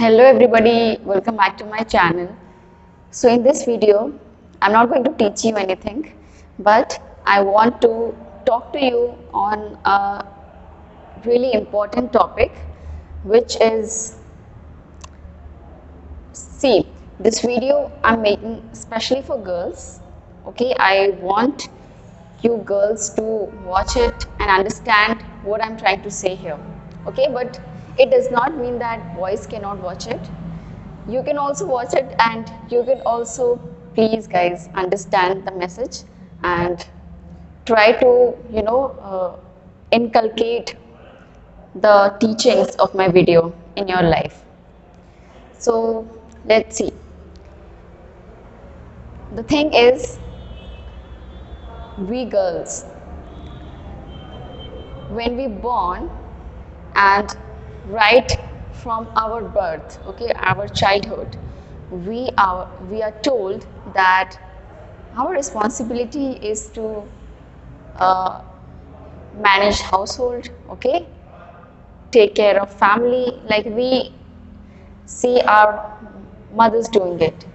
Hello everybody, welcome back to my channel. So in this video, I'm not going to teach you anything, but I want to talk to you on a really important topic, which is, see, this video I'm making especially for girls. Okay, I want you girls to watch it and understand what I'm trying to say here. Okay, but it does not mean that boys cannot watch it. You can also watch it, and you can also, please guys, understand the message and try to inculcate the teachings of my video in your life. So let's see. The thing is, we girls, when we born and right from our birth, okay, our childhood, we are told that our responsibility is to uh, manage household, okay, take care of family, like we see our mothers doing it,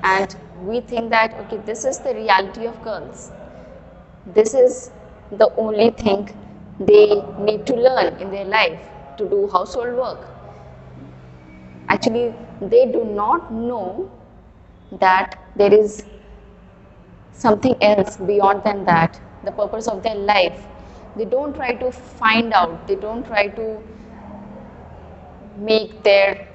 and we think that okay, this is the reality of girls, this is the only thing they need to learn in their life, to do household work. Actually, they do not know that there is something else beyond than that, the purpose of their life. They don't try to find out, they don't try to make their,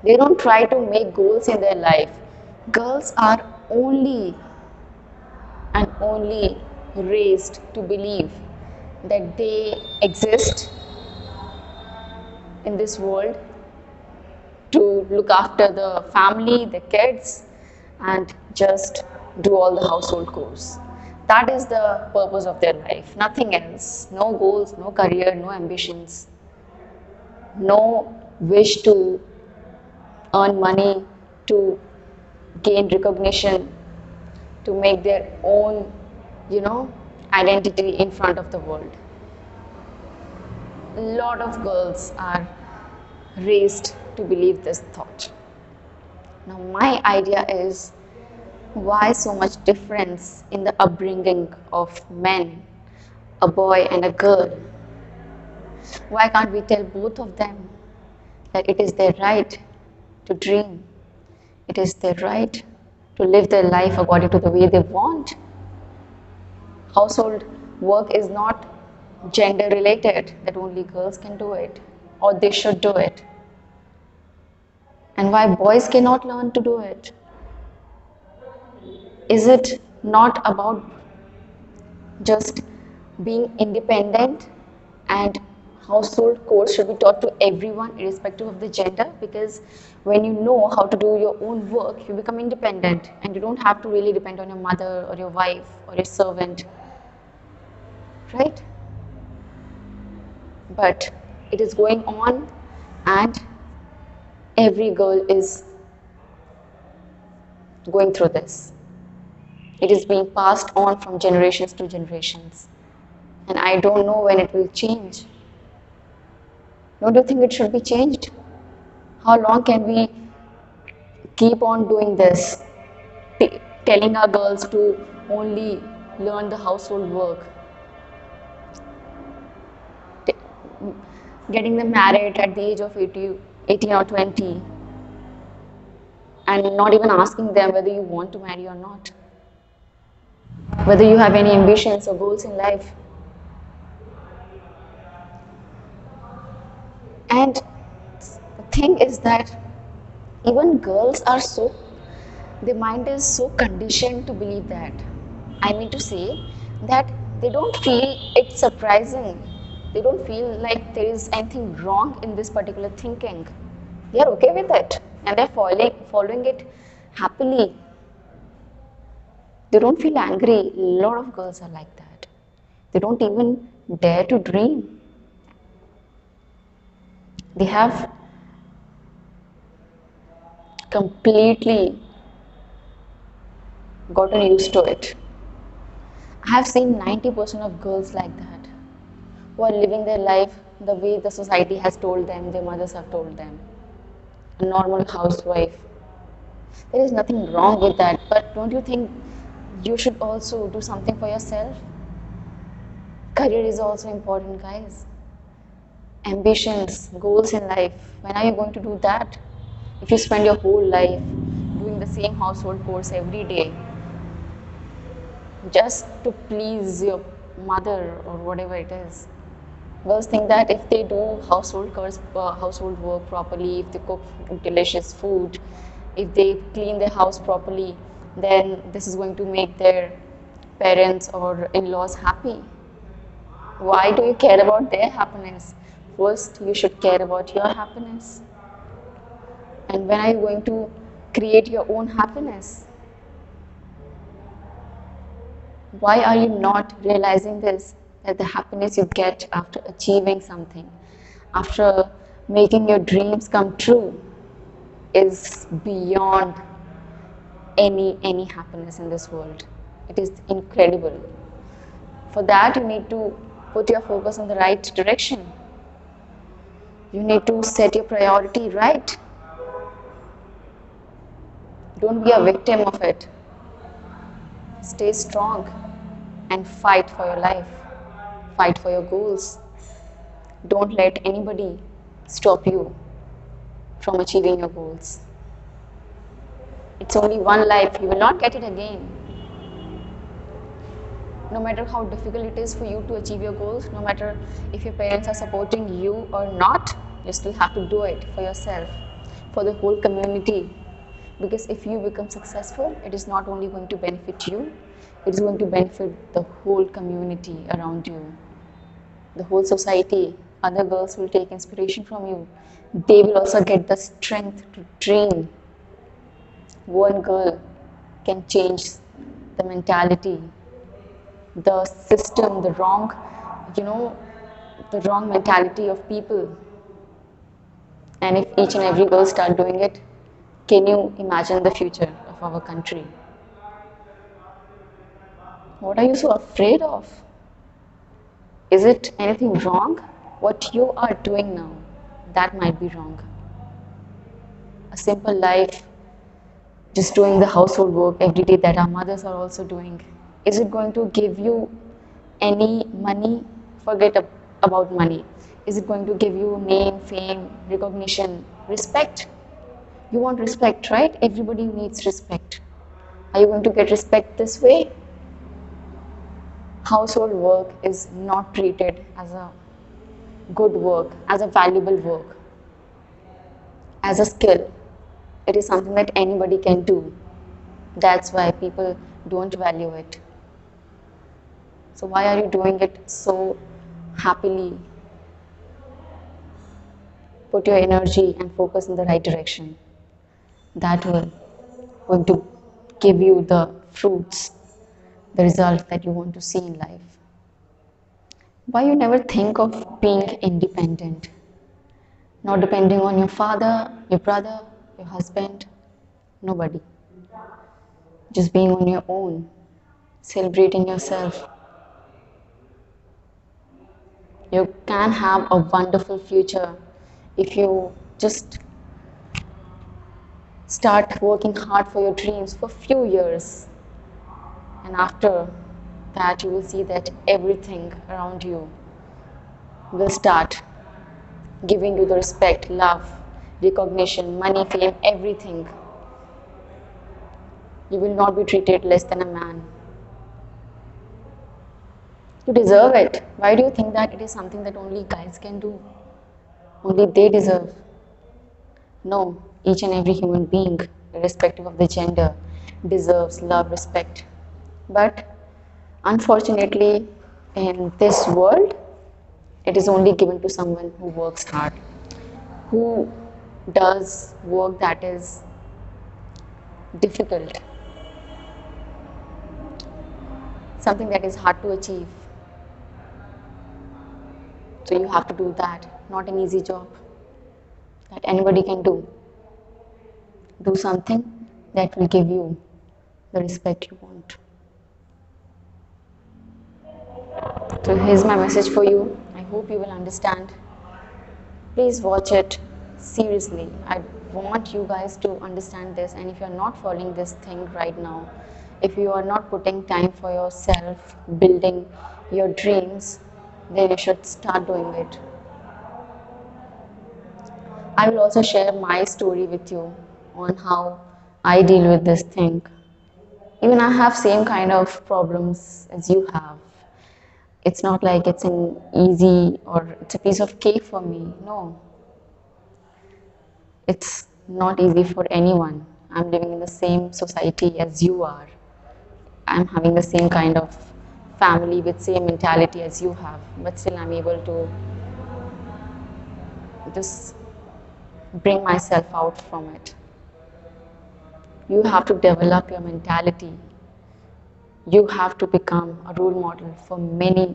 they don't try to make goals in their life. Girls are only and only raised to believe that they exist in this world to look after the family, the kids, and just do all the household chores. That is the purpose of their life, nothing else. No goals, no career, no ambitions, no wish to earn money, to gain recognition, to make their own, identity in front of the world. A lot of girls are raised to believe this thought. Now, my idea is, why so much difference in the upbringing of men, a boy and a girl? Why can't we tell both of them that it is their right to dream? It is their right to live their life according to the way they want. Household work is not gender related, that only girls can do it or they should do it. And why boys cannot learn to do it? Is it not about just being independent, and household chores should be taught to everyone irrespective of the gender? Because when you know how to do your own work, you become independent and you don't have to really depend on your mother or your wife or your servant, right? But it is going on, and every girl is going through this. It is being passed on from generations to generations, and I don't know when it will change. Don't you think it should be changed? How long can we keep on doing this, telling our girls to only learn the household work, getting them married at the age of 18 or 20, and not even asking them whether you want to marry or not, whether you have any ambitions or goals in life? And the thing is that even girls are so, their mind is so conditioned to believe that. I mean to say that they don't feel it surprising. They don't feel like there is anything wrong in this particular thinking. They are okay with it and they're following it happily. They don't feel angry. A lot of girls are like that. They don't even dare to dream. They have completely gotten used to it. I have seen 90% of girls like that, who are living their life the way the society has told them, their mothers have told them. A normal housewife. There is nothing wrong with that, but don't you think you should also do something for yourself? Career is also important, guys. Ambitions, goals in life. When are you going to do that? If you spend your whole life doing the same household chores every day just to please your mother or whatever it is. Girls think that if they do household work properly, if they cook delicious food, if they clean their house properly, then this is going to make their parents or in-laws happy. Why do you care about their happiness? First, you should care about your happiness. And when are you going to create your own happiness? Why are you not realizing this? That the happiness you get after achieving something, after making your dreams come true, is beyond any happiness in this world. It is incredible. For that, you need to put your focus on the right direction. You need to set your priority right. Don't be a victim of it. Stay strong and fight for your life. Fight for your goals. Don't let anybody stop you from achieving your goals. It's only one life. You will not get it again. No matter how difficult it is for you to achieve your goals, no matter if your parents are supporting you or not, you still have to do it for yourself, for the whole community. Because if you become successful, it is not only going to benefit you, it is going to benefit the whole community around you, the whole society. Other girls will take inspiration from you. They will also get the strength to dream. One girl can change the mentality, the system, the wrong mentality of people. And if each and every girl start doing it, can you imagine the future of our country? What are you so afraid of? Is it anything wrong? What you are doing now, that might be wrong. A simple life, just doing the household work every day that our mothers are also doing. Is it going to give you any money? Forget about money. Is it going to give you name, fame, recognition, respect? You want respect, right? Everybody needs respect. Are you going to get respect this way? Household work is not treated as a good work, as a valuable work, as a skill. It is something that anybody can do. That's why people don't value it. So why are you doing it so happily? Put your energy and focus in the right direction. That will going to give you the fruits, the result that you want to see in life. Why you never think of being independent? Not depending on your father, your brother, your husband, nobody. Just being on your own, celebrating yourself. You can have a wonderful future if you just start working hard for your dreams for a few years. And after that, you will see that everything around you will start giving you the respect, love, recognition, money, fame, everything. You will not be treated less than a man. You deserve it. Why do you think that it is something that only guys can do? Only they deserve. No, each and every human being, irrespective of the gender, deserves love, respect. But unfortunately, in this world, it is only given to someone who works hard, who does work that is difficult, something that is hard to achieve. So you have to do that, not an easy job that anybody can do. Do something that will give you the respect you want. So here's my message for you. I hope you will understand Please watch it seriously. I want you guys to understand this, and if you're not following this thing right now, if you are not putting time for yourself, building your dreams, then you should start doing it. I will also share my story with you on how I deal with this thing. Even I have same kind of problems as you have. It's not like it's an easy or it's a piece of cake for me. No, it's not easy for anyone. I'm living in the same society as you are. I'm having the same kind of family with same mentality as you have, but still I'm able to just bring myself out from it. You have to develop your mentality. You have to become a role model for many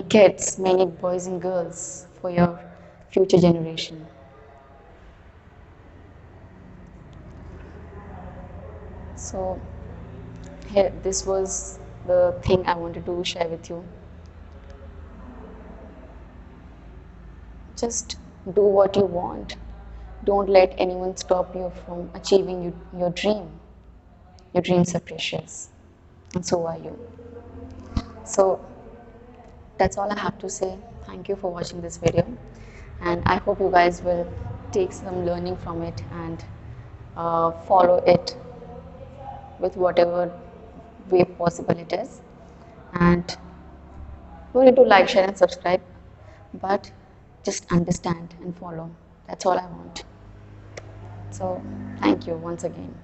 kids, many boys and girls, for your future generation. So here, this was the thing I wanted to share with you. Just do what you want. Don't let anyone stop you from achieving your dream. Your dreams are precious, and so are you. So that's all I have to say. Thank you for watching this video, and I hope you guys will take some learning from it and follow it with whatever way possible it is. And you need to like, share, and subscribe, but just understand and follow. That's all I want. So, thank you once again.